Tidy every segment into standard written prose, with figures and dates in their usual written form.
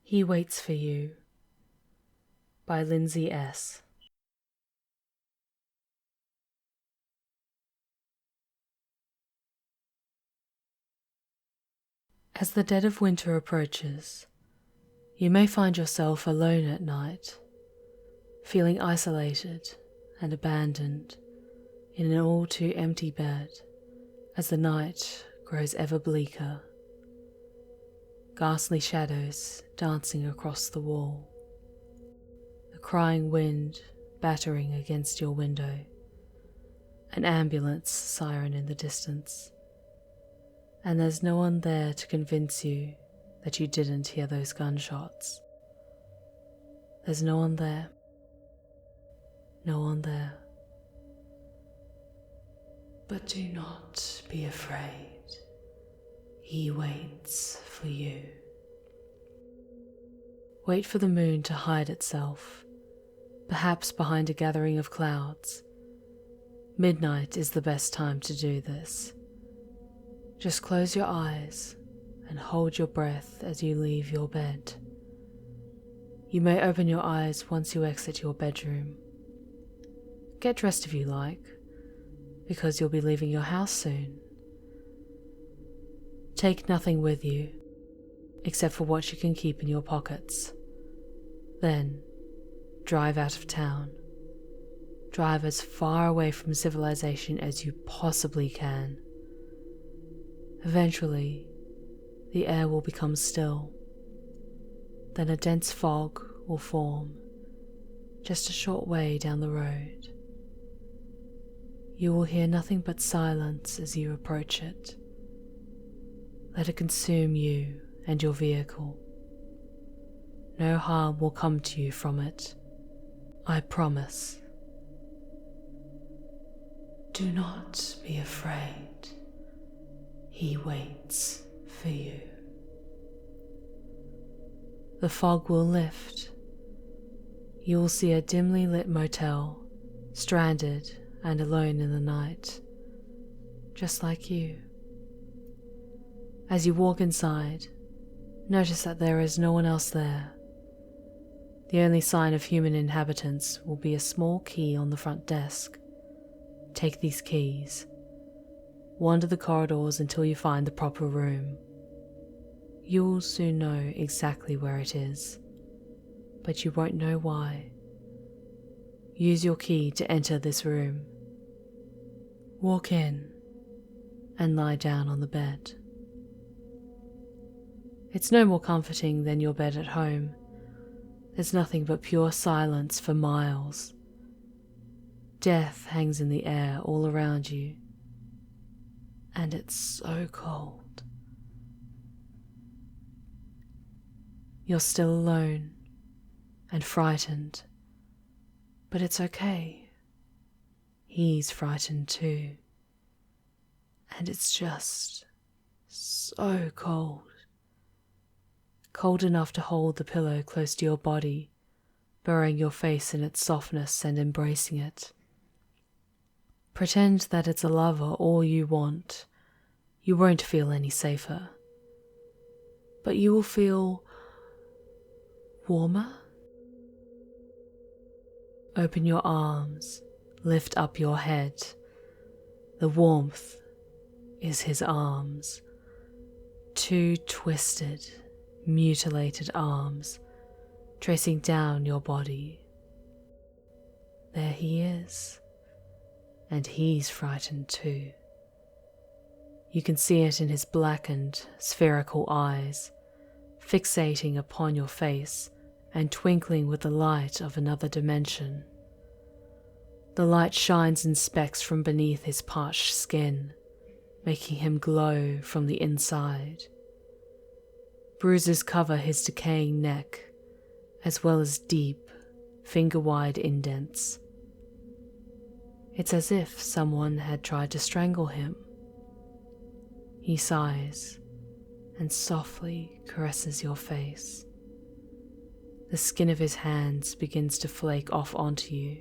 He Waits for You by Lindsay S. As the dead of winter approaches, you may find yourself alone at night, feeling isolated and abandoned in an all too empty bed as the night grows ever bleaker. Ghastly shadows dancing across the wall, the crying wind battering against your window, an ambulance siren in the distance, and there's no one there to convince you that you didn't hear those gunshots. There's no one there. No one there. But do not be afraid. He waits for you. Wait for the moon to hide itself, perhaps behind a gathering of clouds. Midnight is the best time to do this. Just close your eyes and hold your breath as you leave your bed. You may open your eyes once you exit your bedroom. Get dressed if you like, because you'll be leaving your house soon. Take nothing with you, except for what you can keep in your pockets. Then, drive out of town. Drive as far away from civilization as you possibly can. Eventually, the air will become still. Then a dense fog will form, just a short way down the road. You will hear nothing but silence as you approach it. Let it consume you and your vehicle. No harm will come to you from it. I promise. Do not be afraid. He waits for you. The fog will lift. You will see a dimly lit motel, stranded and alone in the night, just like you. As you walk inside, notice that there is no one else there. The only sign of human inhabitants will be a small key on the front desk. Take these keys. Wander the corridors until you find the proper room. You will soon know exactly where it is, but you won't know why. Use your key to enter this room. Walk in and lie down on the bed. It's no more comforting than your bed at home. There's nothing but pure silence for miles. Death hangs in the air all around you, and it's so cold. You're still alone and frightened, but it's okay. He's frightened too, and it's just so cold. Cold enough to hold the pillow close to your body, burying your face in its softness and embracing it. Pretend that it's a lover all you want. You won't feel any safer, but you will feel warmer. Open your arms, lift up your head. The warmth is his arms. Two twisted, mutilated arms tracing down your body. There he is, and he's frightened too. You can see it in his blackened, spherical eyes, fixating upon your face and twinkling with the light of another dimension. The light shines in specks from beneath his parched skin, making him glow from the inside. Bruises cover his decaying neck, as well as deep, finger-wide indents. It's as if someone had tried to strangle him. He sighs and softly caresses your face. The skin of his hands begins to flake off onto you,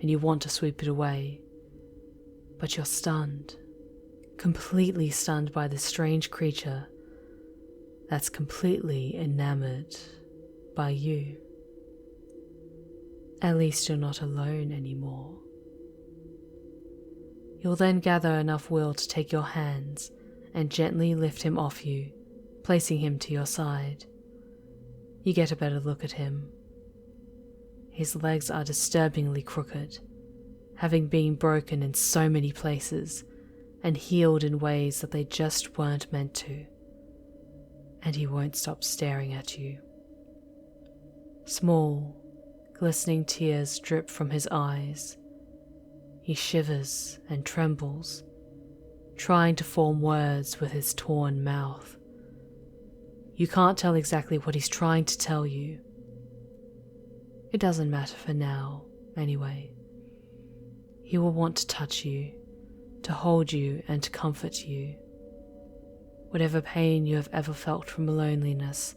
and you want to sweep it away, but you're stunned, completely stunned by this strange creature that's completely enamored by you. At least you're not alone anymore. You'll then gather enough will to take your hands and gently lift him off you, placing him to your side. You get a better look at him. His legs are disturbingly crooked, having been broken in so many places and healed in ways that they just weren't meant to. And he won't stop staring at you. Small, glistening tears drip from his eyes. He shivers and trembles, trying to form words with his torn mouth. You can't tell exactly what he's trying to tell you. It doesn't matter for now, anyway. He will want to touch you, to hold you and to comfort you. Whatever pain you have ever felt from loneliness,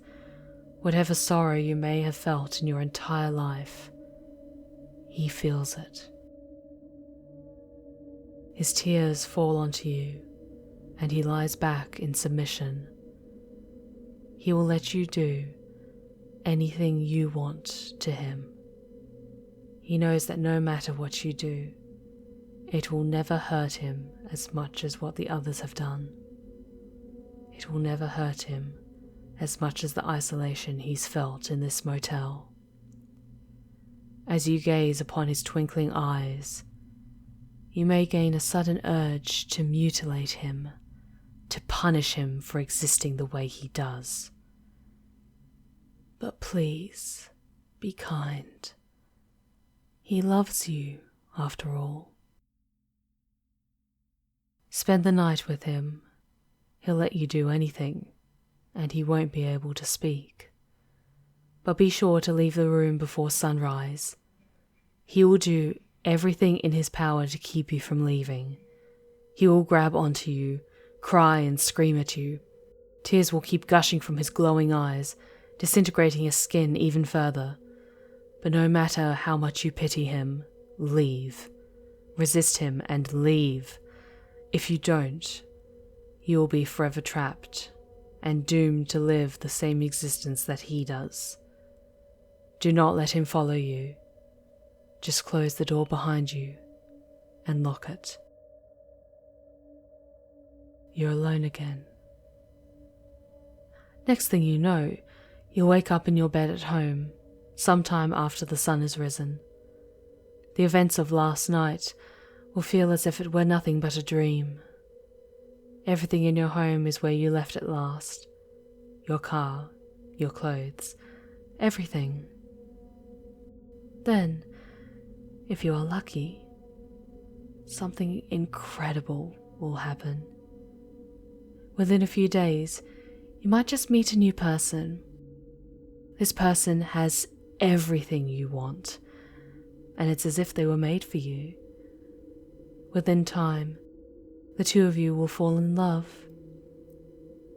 whatever sorrow you may have felt in your entire life, he feels it. His tears fall onto you, and he lies back in submission. He will let you do anything you want to him. He knows that no matter what you do, it will never hurt him as much as what the others have done. It will never hurt him as much as the isolation he's felt in this motel. As you gaze upon his twinkling eyes, you may gain a sudden urge to mutilate him, to punish him for existing the way he does. But please, be kind. He loves you, after all. Spend the night with him. He'll let you do anything, and he won't be able to speak. But be sure to leave the room before sunrise. He will do everything in his power to keep you from leaving. He will grab onto you, cry and scream at you. Tears will keep gushing from his glowing eyes, disintegrating his skin even further. But no matter how much you pity him, leave. Resist him and leave. If you don't, you will be forever trapped and doomed to live the same existence that he does. Do not let him follow you. Just close the door behind you and lock it. You're alone again. Next thing you know, you'll wake up in your bed at home, sometime after the sun has risen. The events of last night will feel as if it were nothing but a dream. Everything in your home is where you left it last. Your car, your clothes, everything. Then, if you are lucky, something incredible will happen. Within a few days, you might just meet a new person. This person has everything you want, and it's as if they were made for you. Within time, the two of you will fall in love.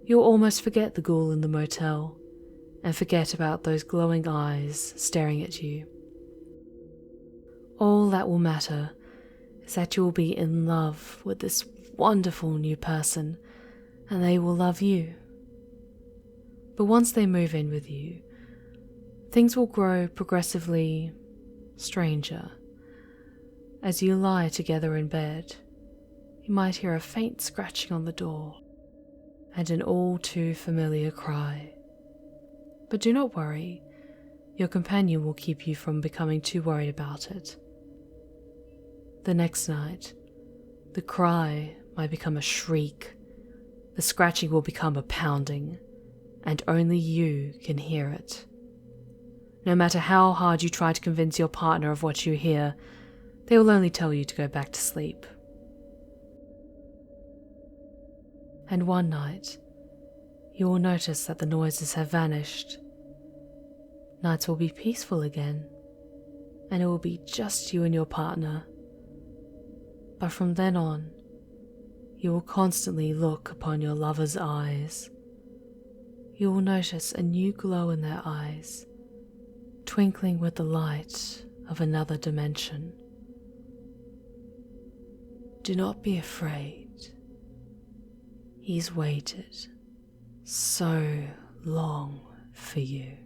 You'll almost forget the ghoul in the motel, and forget about those glowing eyes staring at you. All that will matter is that you will be in love with this wonderful new person, and they will love you. But once they move in with you, things will grow progressively stranger. As you lie together in bed, you might hear a faint scratching on the door and an all too familiar cry. But do not worry, your companion will keep you from becoming too worried about it. The next night, the cry might become a shriek, the scratching will become a pounding, and only you can hear it. No matter how hard you try to convince your partner of what you hear, they will only tell you to go back to sleep. And one night, you will notice that the noises have vanished. Nights will be peaceful again, and it will be just you and your partner. But from then on, you will constantly look upon your lover's eyes. You will notice a new glow in their eyes, twinkling with the light of another dimension. Do not be afraid. He's waited so long for you.